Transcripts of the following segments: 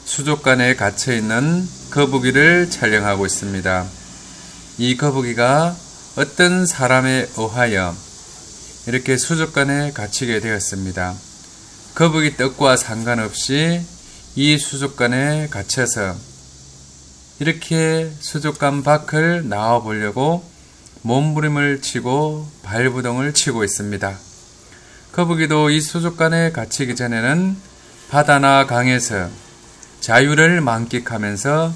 수족관에 갇혀있는 거북이를 촬영하고 있습니다. 이 거북이가 어떤 사람에 의하여 이렇게 수족관에 갇히게 되었습니다. 거북이 뜻과 상관없이 이 수족관에 갇혀서 이렇게 수족관 밖을 나와 보려고 몸부림을 치고 발부동을 치고 있습니다. 거북이도 이 수족관에 갇히기 전에는 바다나 강에서 자유를 만끽하면서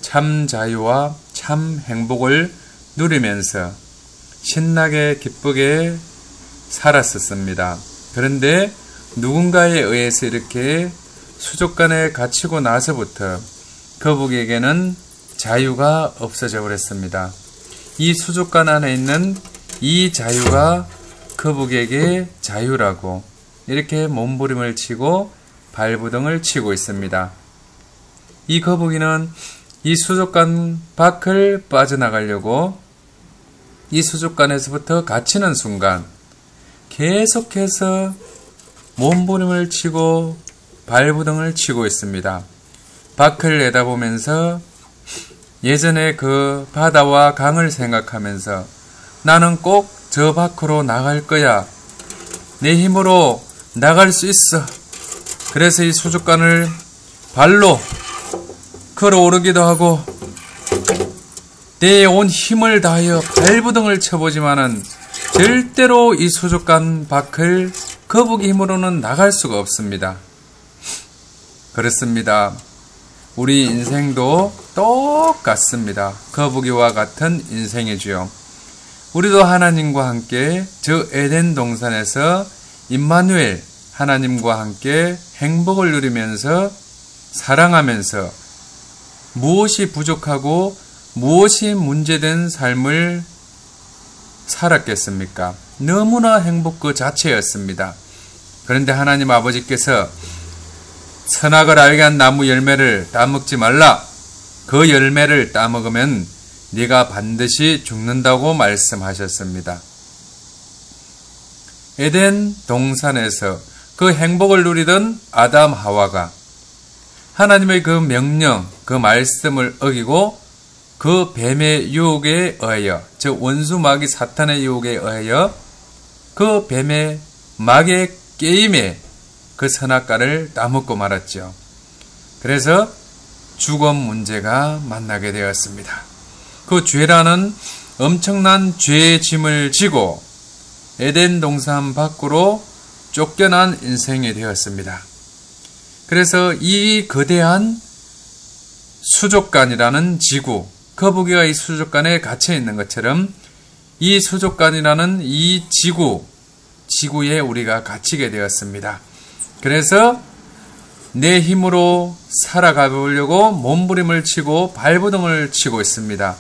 참 자유와 참 행복을 누리면서 신나게 기쁘게 살았었습니다. 그런데 누군가에 의해서 이렇게 수족관에 갇히고 나서부터 거북이에게는 자유가 없어져 버렸습니다. 이 수족관 안에 있는 이 자유가 거북이에게 자유라고 이렇게 몸부림을 치고 발부동을 치고 있습니다. 이 거북이는 이 수족관 밖을 빠져나가려고 이 수족관에서부터 갇히는 순간 계속해서 몸부림을 치고 발부동을 치고 있습니다. 밖을 내다보면서 예전에 그 바다와 강을 생각하면서 나는 꼭 저 밖으로 나갈 거야. 내 힘으로 나갈 수 있어. 그래서 이 수족관을 발로 걸어오르기도 하고 내 온 힘을 다하여 발부동을 쳐보지만은 절대로 이 수족관 밖을 거북이 힘으로는 나갈 수가 없습니다. 그렇습니다. 우리 인생도 똑같습니다. 거북이와 같은 인생이지요. 우리도 하나님과 함께 저 에덴 동산에서 임마누엘 하나님과 함께 행복을 누리면서 사랑하면서 무엇이 부족하고 무엇이 문제된 삶을 살았겠습니까? 너무나 행복 그 자체였습니다. 그런데 하나님 아버지께서 선악을 알게 한 나무 열매를 따먹지 말라. 그 열매를 따먹으면 네가 반드시 죽는다고 말씀하셨습니다. 에덴 동산에서 그 행복을 누리던 아담 하와가 하나님의 그 명령, 그 말씀을 어기고 그 뱀의 유혹에 의하여, 즉 원수 마귀 사탄의 유혹에 의하여 그 뱀의 마귀의 게임에 그 선악과를 따먹고 말았죠. 그래서 죽음 문제가 만나게 되었습니다. 그 죄라는 엄청난 죄의 짐을 지고 에덴 동산 밖으로 쫓겨난 인생이 되었습니다. 그래서 이 거대한 수족관이라는 지구, 거북이가 이 수족관에 갇혀 있는 것처럼 이 수족관이라는 이 지구에 우리가 갇히게 되었습니다. 그래서 내 힘으로 살아가 보려고 몸부림을 치고 발부동을 치고 있습니다.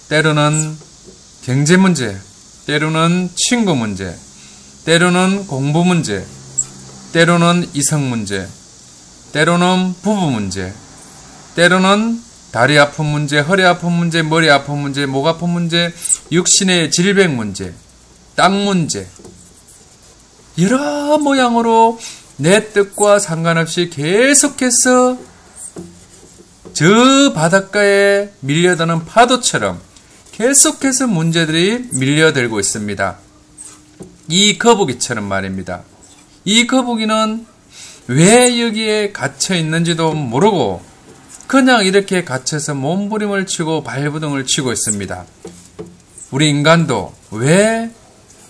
때로는 경제 문제, 때로는 친구 문제, 때로는 공부 문제, 때로는 이성 문제, 때로는 부부 문제, 때로는 다리 아픈 문제, 허리 아픈 문제, 머리 아픈 문제, 목 아픈 문제, 육신의 질병 문제, 땅 문제, 여러 모양으로 내 뜻과 상관없이 계속해서 저 바닷가에 밀려드는 파도처럼 계속해서 문제들이 밀려들고 있습니다. 이 거북이처럼 말입니다. 이 거북이는 왜 여기에 갇혀 있는지도 모르고 그냥 이렇게 갇혀서 몸부림을 치고 발부동을 치고 있습니다. 우리 인간도 왜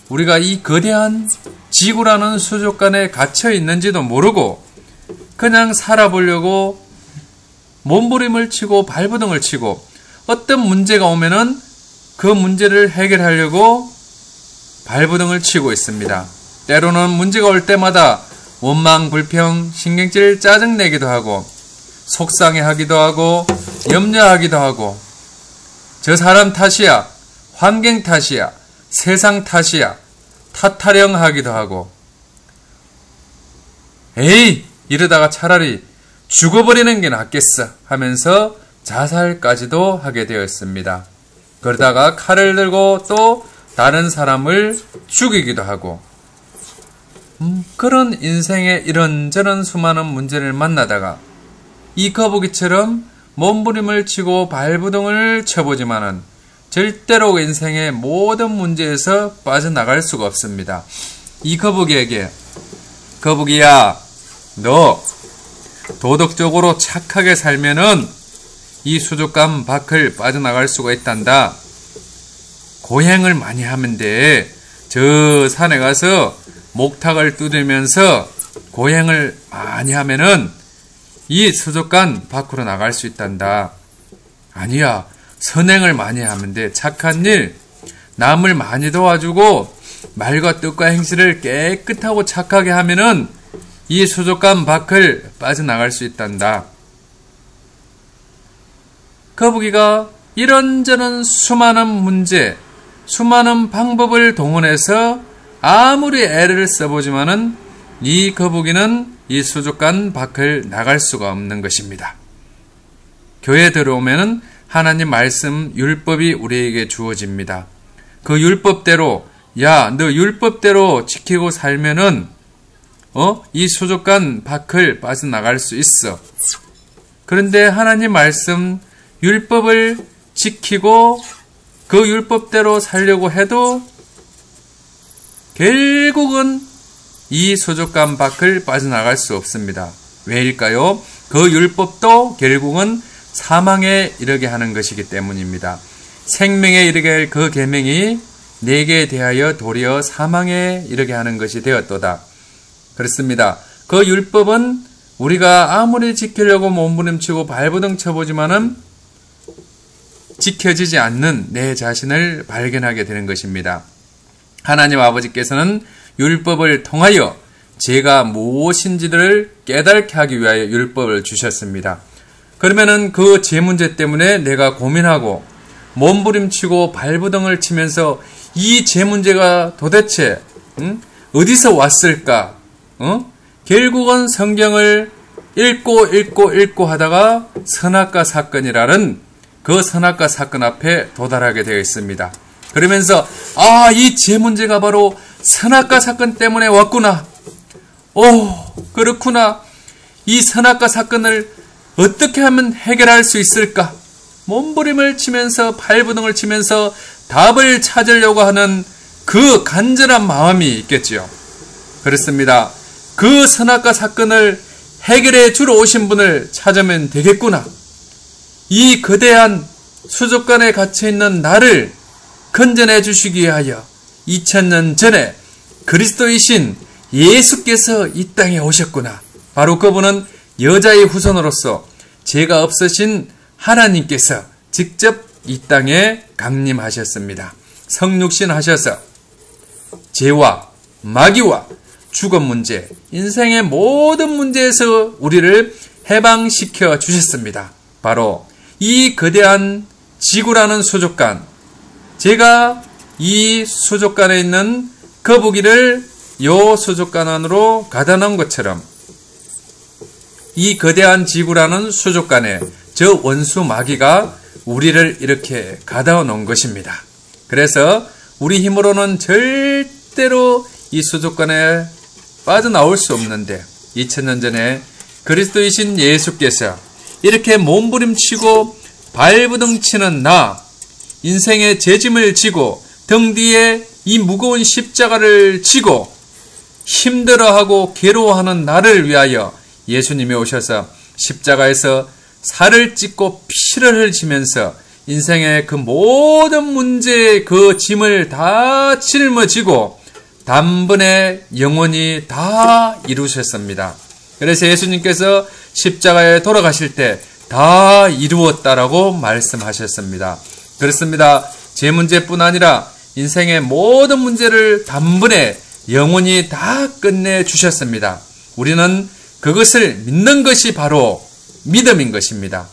우리가 이 거대한 지구라는 수족관에 갇혀 있는지도 모르고 그냥 살아보려고 몸부림을 치고 발부동을 치고 어떤 문제가 오면은 그 문제를 해결하려고 발부동을 치고 있습니다. 때로는 문제가 올 때마다 원망, 불평, 신경질, 짜증내기도 하고 속상해하기도 하고 염려하기도 하고 저 사람 탓이야, 환경 탓이야, 세상 탓이야 탓타령하기도 하고 에이 이러다가 차라리 죽어버리는 게 낫겠어 하면서 자살까지도 하게 되었습니다. 그러다가 칼을 들고 또 다른 사람을 죽이기도 하고 그런 인생의 이런저런 수많은 문제를 만나다가 이 거북이처럼 몸부림을 치고 발부둥을 쳐보지만은 절대로 인생의 모든 문제에서 빠져나갈 수가 없습니다. 이 거북이에게 거북이야, 너 도덕적으로 착하게 살면은 이 수족관 밖을 빠져나갈 수가 있단다. 고행을 많이 하면 돼. 저 산에 가서 목탁을 두들면서 고행을 많이 하면은 이 수족관 밖으로 나갈 수 있단다. 아니야, 선행을 많이 하면 돼. 착한 일, 남을 많이 도와주고 말과 뜻과 행실을 깨끗하고 착하게 하면은 이 수족관 밖을 빠져나갈 수 있단다. 거북이가 이런저런 수많은 문제, 수많은 방법을 동원해서 아무리 애를 써보지만은 이 거북이는 이 수족관 밖을 나갈 수가 없는 것입니다. 교회에 들어오면은 하나님 말씀 율법이 우리에게 주어집니다. 그 율법대로, 야, 너 율법대로 지키고 살면은 이 수족관 밖을 빠져나갈 수 있어. 그런데 하나님 말씀 율법을 지키고 그 율법대로 살려고 해도 결국은 이 수족관 밖을 빠져나갈 수 없습니다. 왜일까요? 그 율법도 결국은 사망에 이르게 하는 것이기 때문입니다. 생명에 이르게 할 그 계명이 내게 대하여 도리어 사망에 이르게 하는 것이 되었도다. 그렇습니다. 그 율법은 우리가 아무리 지키려고 몸부림치고 발부둥 쳐보지만은 지켜지지 않는 내 자신을 발견하게 되는 것입니다. 하나님 아버지께서는 율법을 통하여 죄가 무엇인지를 깨닫게 하기 위하여 율법을 주셨습니다. 그러면은 그 죄 문제 때문에 내가 고민하고 몸부림치고 발부둥을 치면서 이 죄 문제가 도대체 어디서 왔을까? 결국은 성경을 읽고 하다가 선악과 사건이라는 그 선악과 사건 앞에 도달하게 되어 있습니다. 그러면서 이 죄 문제가 바로 선악과 사건 때문에 왔구나. 그렇구나. 이 선악과 사건을 어떻게 하면 해결할 수 있을까? 몸부림을 치면서 발부둥을 치면서 답을 찾으려고 하는 그 간절한 마음이 있겠지요. 그렇습니다. 그 선악과 사건을 해결해 주러 오신 분을 찾으면 되겠구나. 이 거대한 수족관에 갇혀있는 나를 건져내 주시기 위하여 2000년 전에 그리스도이신 예수께서 이 땅에 오셨구나. 바로 그분은 여자의 후손으로서 죄가 없으신 하나님께서 직접 이 땅에 강림하셨습니다. 성육신 하셔서 죄와 마귀와 죽음 문제, 인생의 모든 문제에서 우리를 해방시켜 주셨습니다. 바로 이 거대한 지구라는 수족관, 제가 이 수족관에 있는 거북이를 요 수족관 안으로 가다 놓은 것처럼 이 거대한 지구라는 수족관에 저 원수 마귀가 우리를 이렇게 가다 놓은 것입니다. 그래서 우리 힘으로는 절대로 이 수족관에 빠져나올 수 없는데 2000년 전에 그리스도이신 예수께서 이렇게 몸부림치고 발부둥 치는 나, 인생의 죄짐을 지고 등 뒤에 이 무거운 십자가를 지고 힘들어하고 괴로워하는 나를 위하여 예수님이 오셔서 십자가에서 살을 찢고 피를 흘리면서 인생의 그 모든 문제의 그 짐을 다 짊어지고 단번에 영원히 다 이루셨습니다. 그래서 예수님께서 십자가에 돌아가실 때 다 이루었다라고 말씀하셨습니다. 그렇습니다. 제 문제뿐 아니라 인생의 모든 문제를 단번에 영원히 다 끝내주셨습니다. 우리는 그것을 믿는 것이 바로 믿음인 것입니다.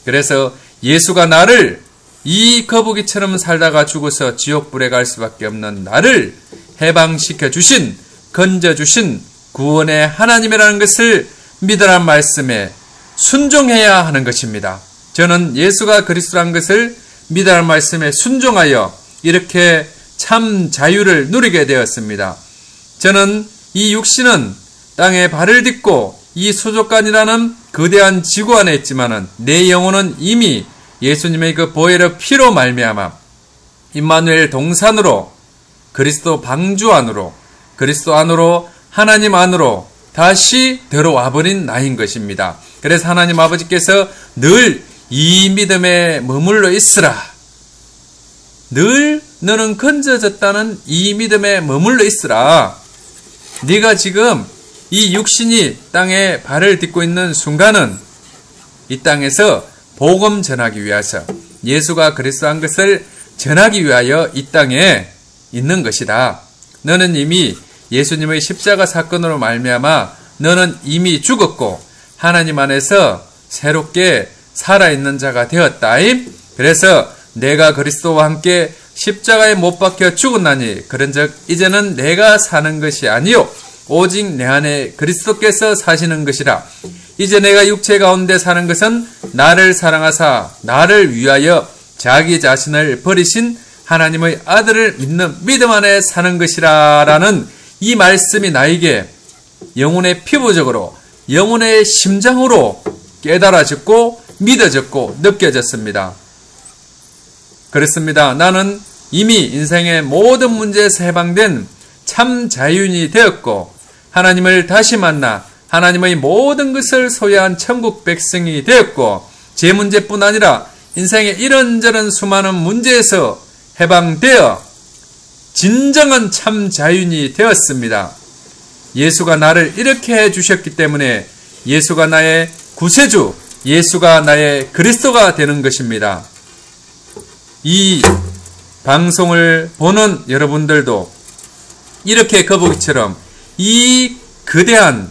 그래서 예수가 나를 이 거북이처럼 살다가 죽어서 지옥불에 갈 수밖에 없는 나를 해방시켜 주신, 건져 주신 구원의 하나님이라는 것을 믿으라는 말씀에 순종해야 하는 것입니다. 저는 예수가 그리스도라는 것을 믿으라는 말씀에 순종하여 이렇게 참 자유를 누리게 되었습니다. 저는 이 육신은 땅에 발을 딛고 이 수족관이라는 거대한 지구 안에 있지만은 내 영혼은 이미 예수님의 그 보혈의 피로 말미암아 임마누엘 동산으로 그리스도 방주 안으로 그리스도 안으로 하나님 안으로 다시 들어와 버린 나인 것입니다. 그래서 하나님 아버지께서 늘 이 믿음에 머물러 있으라. 늘 너는 건져졌다는 이 믿음에 머물러 있으라. 네가 지금 이 육신이 땅에 발을 딛고 있는 순간은 이 땅에서 복음 전하기 위해서 예수가 그리스도한 것을 전하기 위하여 이 땅에 있는 것이다. 너는 이미 예수님의 십자가 사건으로 말미암아 너는 이미 죽었고 하나님 안에서 새롭게 살아있는 자가 되었다. 그래서 내가 그리스도와 함께 십자가에 못 박혀 죽었나니 그런즉 이제는 내가 사는 것이 아니요 오직 내 안에 그리스도께서 사시는 것이라. 이제 내가 육체 가운데 사는 것은 나를 사랑하사 나를 위하여 자기 자신을 버리신 하나님의 아들을 믿는 믿음 안에 사는 것이라 라는 이 말씀이 나에게 영혼의 피부적으로 영혼의 심장으로 깨달아졌고 믿어졌고 느껴졌습니다. 그렇습니다. 나는 이미 인생의 모든 문제에서 해방된 참 자유인이 되었고 하나님을 다시 만나 하나님의 모든 것을 소유한 천국 백성이 되었고 제 문제뿐 아니라 인생의 이런저런 수많은 문제에서 해방되어 진정한 참 자유인이 되었습니다. 예수가 나를 이렇게 해주셨기 때문에 예수가 나의 구세주, 예수가 나의 그리스도가 되는 것입니다. 이 방송을 보는 여러분들도 이렇게 거북이처럼 이 거대한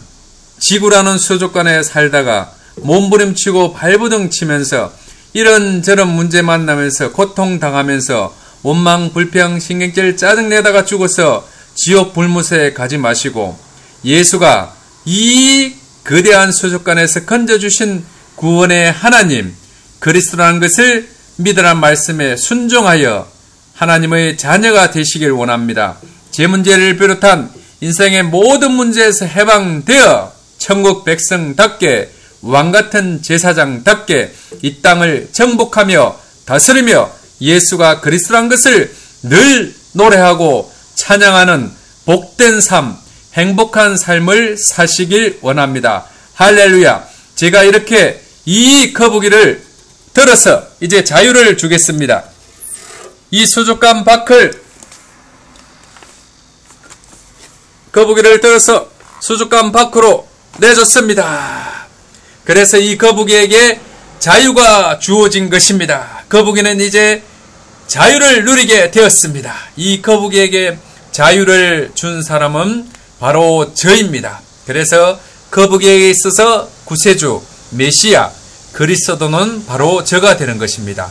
지구라는 수족관에 살다가 몸부림치고 발부둥 치면서 이런저런 문제 만나면서 고통당하면서 원망, 불평, 신경질, 짜증내다가 죽어서 지옥 불무새에 가지 마시고 예수가 이 거대한 수족관에서 건져주신 구원의 하나님 그리스도라는 것을 믿으란 말씀에 순종하여 하나님의 자녀가 되시길 원합니다. 제 문제를 비롯한 인생의 모든 문제에서 해방되어 천국 백성답게 왕같은 제사장답게 이 땅을 정복하며 다스리며 예수가 그리스도란 것을 늘 노래하고 찬양하는 복된 삶, 행복한 삶을 사시길 원합니다. 할렐루야. 제가 이렇게 이 거북이를 들어서 이제 자유를 주겠습니다. 이 수족관 밖을 거북이를 들어서 수족관 밖으로 내줬습니다. 그래서 이 거북이에게 자유가 주어진 것입니다. 거북이는 이제 자유를 누리게 되었습니다. 이 거북이에게 자유를 준 사람은 바로 저입니다. 그래서 거북이에게 있어서 구세주, 메시아, 그리스도는 바로 저가 되는 것입니다.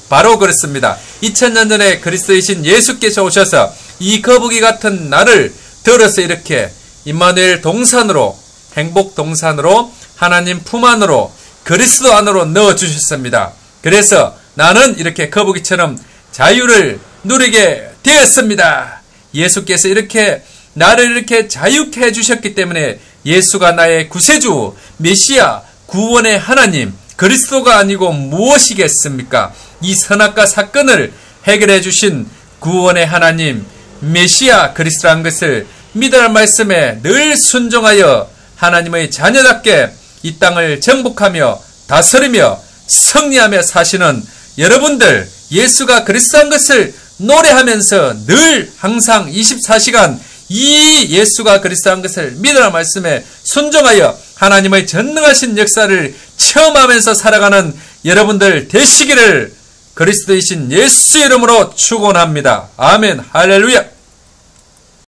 바로 그렇습니다. 2000년 전에 그리스도이신 예수께서 오셔서 이 거북이 같은 나를 들어서 이렇게 임마누엘 동산으로 행복 동산으로 하나님 품 안으로 그리스도 안으로 넣어주셨습니다. 그래서 나는 이렇게 거북이처럼 자유를 누리게 되었습니다. 예수께서 이렇게 나를 이렇게 자유케 해주셨기 때문에 예수가 나의 구세주, 메시아, 구원의 하나님, 그리스도가 아니고 무엇이겠습니까? 이 선악과 사건을 해결해 주신 구원의 하나님, 메시아, 그리스도라는 것을 믿으라는 말씀에 늘 순종하여 하나님의 자녀답게 이 땅을 정복하며 다스리며 승리하며 사시는 여러분들, 예수가 그리스도한 것을 노래하면서 늘 항상 24시간 이 예수가 그리스도한 것을 믿으라는 말씀에 순종하여 하나님의 전능하신 역사를 체험하면서 살아가는 여러분들 되시기를 그리스도이신 예수 이름으로 축원합니다. 아멘. 할렐루야.